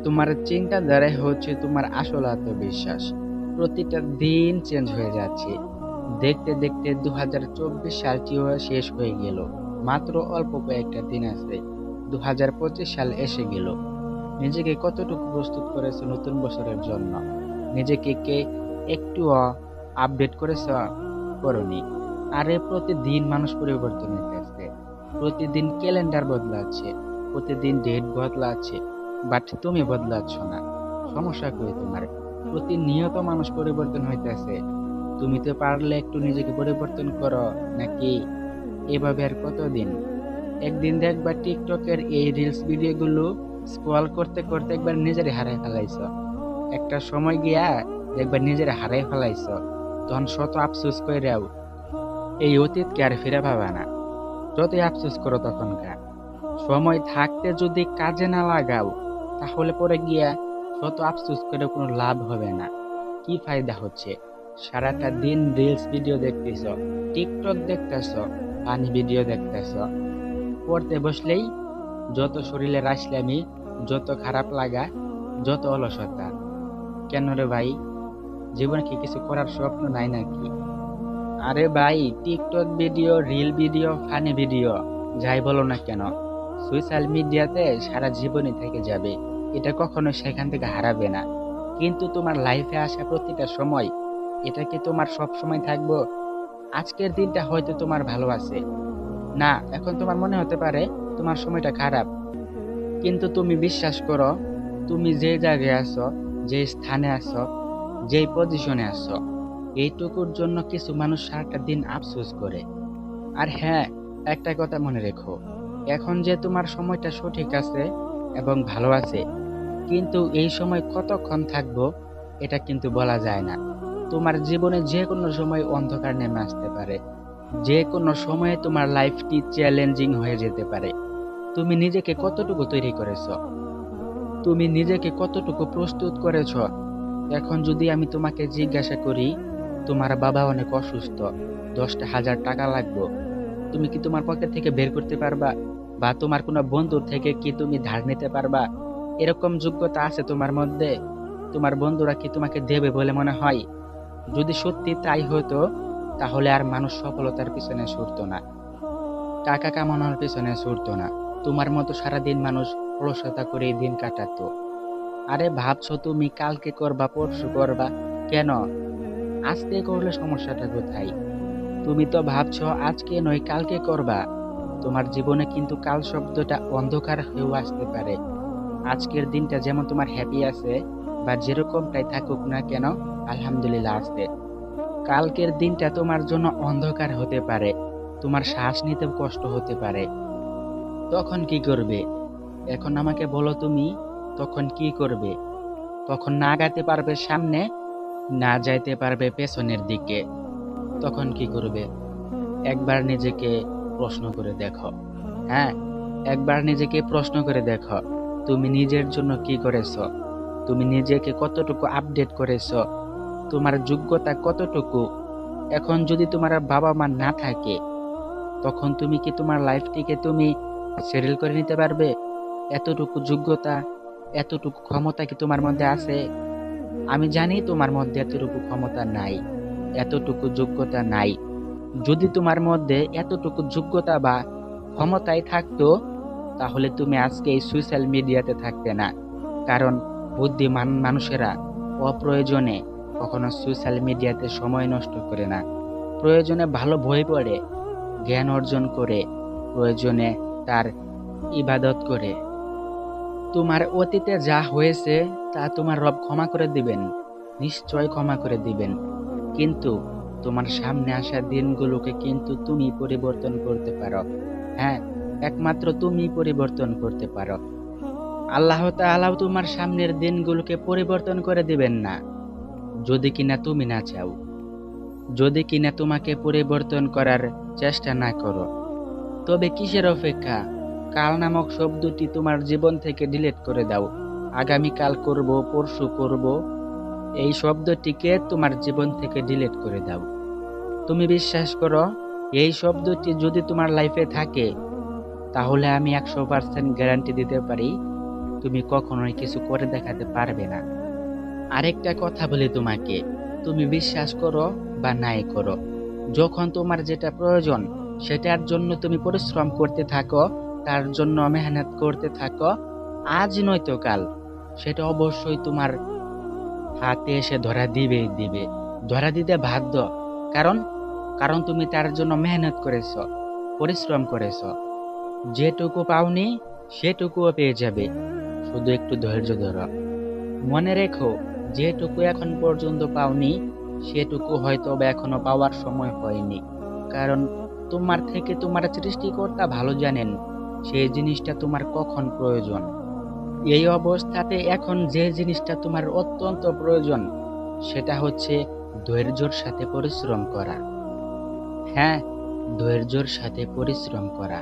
তোমার চিন্তাধারাই হচ্ছে তোমার আসল আত্মবিশ্বাস। প্রতিটা দিন চেঞ্জ হয়ে যাচ্ছে। দেখতে দেখতে 2024 সালটিও শেষ হয়ে গেল। মাত্র অল্প কয়েকটা দিন আছে, 2025 সাল এসে গেল। নিজেকে কতটুকু প্রস্তুত করেছো নতুন বছরের জন্য? নিজেকে কে একটুও আপডেট করেছ? করনি। আরে প্রতিদিন মানুষ পরিবর্তন হইতেছে, প্রতিদিন ক্যালেন্ডার বদলাচ্ছে, প্রতিদিন ডেট বদলাচ্ছে, বাট তুমি বদলাচ্ছ না। সমস্যা কই তোমার? প্রতিনিয়ত মানুষ পরিবর্তন হইতেছে, তুমি তো পারলে একটু নিজেকে পরিবর্তন করো। নাকি এভাবে আর কতদিন? একদিন দেখবা টিকটকের এই রিলস ভিডিওগুলো স্ক্রল করতে করতে একবার নিজেরে হারাই ফেলাইছ। একটা সময় গিয়া দেখবা নিজেরে হারাই ফেলাইছ। তখন শত আফসোস কইরাও এই অতীতকে আর ফিরে পাবা না। যতই আফসোস করো তখনকার সময় থাকতে যদি কাজে না লাগাও, তাহলে পরে গিয়া শত আফসোস করে কোনো লাভ হবে না। কি ফায়দা হচ্ছে? সারাটা দিন রিলস ভিডিও দেখতেছ, টিকটক দেখতেছ, পানি ভিডিও দেখতেছ, পড়তে বসলেই যত শরীরে রাশলামি, যত খারাপ লাগা, যত অলসতা। কেন রে ভাই? জীবনে কি কিছু করার স্বপ্ন নাই নাকি? আরে ভাই, TikTok video, reel video, funny video, যাই বলো না কেন, সোশ্যাল মিডিয়াতে সারা জীবনই থেকে যাবে। এটা কখনো সেখান থেকে হারাবে না। কিন্তু তোমার লাইফে আসা প্রতিটা সময়, এটা কি তোমার সব সময় থাকবো? আজকের দিনটা হয়তো তোমার ভালো আছে, না এখন তোমার মনে হতে পারে তোমার সময়টা খারাপ। কিন্তু তুমি বিশ্বাস করো, তুমি যে জায়গায় আছো, যে স্থানে আছো, যেই পজিশনে আছো, এইটুকুর জন্য কিছু মানুষ সারাটা দিন আফসোস করে। আর হ্যাঁ, একটা কথা মনে রেখো, এখন যে তোমার সময়টা সঠিক আছে এবং ভালো আছে, কিন্তু এই সময় কতক্ষণ থাকবো এটা কিন্তু বলা যায় না। তোমার জীবনে যে কোনো সময় অন্ধকার নেমে আসতে পারে, যে কোনো সময়ে তোমার লাইফটি চ্যালেঞ্জিং হয়ে যেতে পারে। তুমি নিজেকে কতটুকু তৈরি করেছো? তুমি নিজেকে কতটুকু প্রস্তুত করেছো? এখন যদি আমি তোমাকে জিজ্ঞাসা করি, তোমার বাবা অনেক অসুস্থ, 10,000 টাকা লাগবে, তুমি কি তোমার পকেট থেকে বের করতে পারবা? বা তোমার কোনো বন্ধুর থেকে কি তুমি ধার নিতে পারবা? এরকম যোগ্যতা আছে তোমার মধ্যে? তোমার বন্ধুরা কি তোমাকে দেবে বলে মনে হয়? যদি সত্যি তাই হতো, তাহলে আর মানুষ সফলতার পিছনে ছুটতো না, টাকা কামানোর পিছনে ছুটতো না। তোমার মতো সারাদিন মানুষ অলসতা করে দিন কাটাতো। আরে ভাবছো তুমি কালকে করবা, পরশু করবা, কেন? আজকে করলে সমস্যাটা কোথায়? তুমি তো ভাবছো আজকে নয় কালকে করবা। তোমার জীবনে কিন্তু কাল শব্দটা অন্ধকার হয়েও আসতে পারে। আজকের দিনটা যেমন তোমার হ্যাপি আছে বা যেরকমটাই থাকুক না কেন, আলহামদুলিল্লাহ আছে। কালকের দিনটা তোমার জন্য অন্ধকার হতে পারে, তোমার শ্বাস নিতেও কষ্ট হতে পারে। তখন কি করবে? এখন আমাকে বলো তুমি, তখন কি করবে? তখন না আগাতে পারবে সামনে, না যাইতে পারবে পেছনের দিকে। তখন কি করবে? একবার নিজেকে প্রশ্ন করে দেখো। হ্যাঁ, একবার নিজেকে প্রশ্ন করে দেখো, তুমি নিজের জন্য কি করেছো? তুমি নিজেকে কতটুকু আপডেট করেছো? তোমার যোগ্যতা কতটুকু? এখন যদি তোমার বাবা মা না থাকে, তখন তুমি কি তোমার লাইফটিকে তুমি সেটেল করে নিতে পারবে? এতটুকু যোগ্যতা, এতটুকু ক্ষমতা কি তোমার মধ্যে আছে? আমি জানি তোমার মধ্যে এতটুকু ক্ষমতা নাই, এতটুকু যোগ্যতা নাই। যদি তোমার মধ্যে এতটুকু যোগ্যতা বা ক্ষমতাই থাকতো, তাহলে তুমি আজকে এই সোশ্যাল মিডিয়াতে থাকতে না। কারণ বুদ্ধিমান মানুষেরা অপ্রয়োজনে কখনো সোশ্যাল মিডিয়াতে সময় নষ্ট করে না। প্রয়োজনে ভালো বই পড়ে, জ্ঞান অর্জন করে, প্রয়োজনে তার ইবাদত করে। তোমার অতীতে যা হয়েছে তা তোমার রব ক্ষমা করে দিবেন, নিশ্চয় ক্ষমা করে দিবেন। কিন্তু তোমার সামনে আসা দিনগুলোকে কিন্তু তুমি পরিবর্তন করতে পারো। হ্যাঁ, একমাত্র তুমি পরিবর্তন করতে পারো। আল্লাহ তাআলাও তোমার সামনের দিনগুলোকে পরিবর্তন করে দিবেন না, যদি কিনা তুমি না চাও, যদি কিনা তোমাকে পরিবর্তন করার চেষ্টা না করো। তবে কিসের অপেক্ষা? কাল নামক শব্দটি তোমার জীবন থেকে ডিলিট করে দাও। আগামীকাল করব, পরশু করব, এই শব্দটিকে তোমার জীবন থেকে ডিলিট করে দাও। তুমি বিশ্বাস করো, এই শব্দটি যদি তোমার লাইফে থাকে, তাহলে আমি 100% গ্যারান্টি দিতে পারি, তুমি কখনোই কিছু করে দেখাতে পারবে না। আরেকটা কথা বলি তোমাকে, তুমি বিশ্বাস করো বা নাই করো, যখন তোমার যেটা প্রয়োজন সেটার জন্য তুমি পরিশ্রম করতে থাকো, তার জন্য মেহনত করতে থাকো, আজ নয়তো কাল সেটা অবশ্যই তোমার হাতে এসে ধরা দিবেই দিবে, ধরা দিতে বাধ্য। কারণ কারণ তুমি তার জন্য মেহনত করেছ, পরিশ্রম করেছ। যেটুকু পাওনি সেটুকুও পেয়ে যাবে, শুধু একটু ধৈর্য ধরো। মনে রেখো, যেটুকু এখন পর্যন্ত পাওনি সেটুকু হয়তো বা এখনো পাওয়ার সময় হয়নি। কারণ তোমার থেকে তোমার সৃষ্টিকর্তা ভালো জানেন সেই জিনিসটা তোমার কখন প্রয়োজন। এই অবস্থাতে এখন যে জিনিসটা তোমার অত্যন্ত প্রয়োজন সেটা হচ্ছে ধৈর্যর সাথে পরিশ্রম করা। হ্যাঁ, ধৈর্যর সাথে পরিশ্রম করা।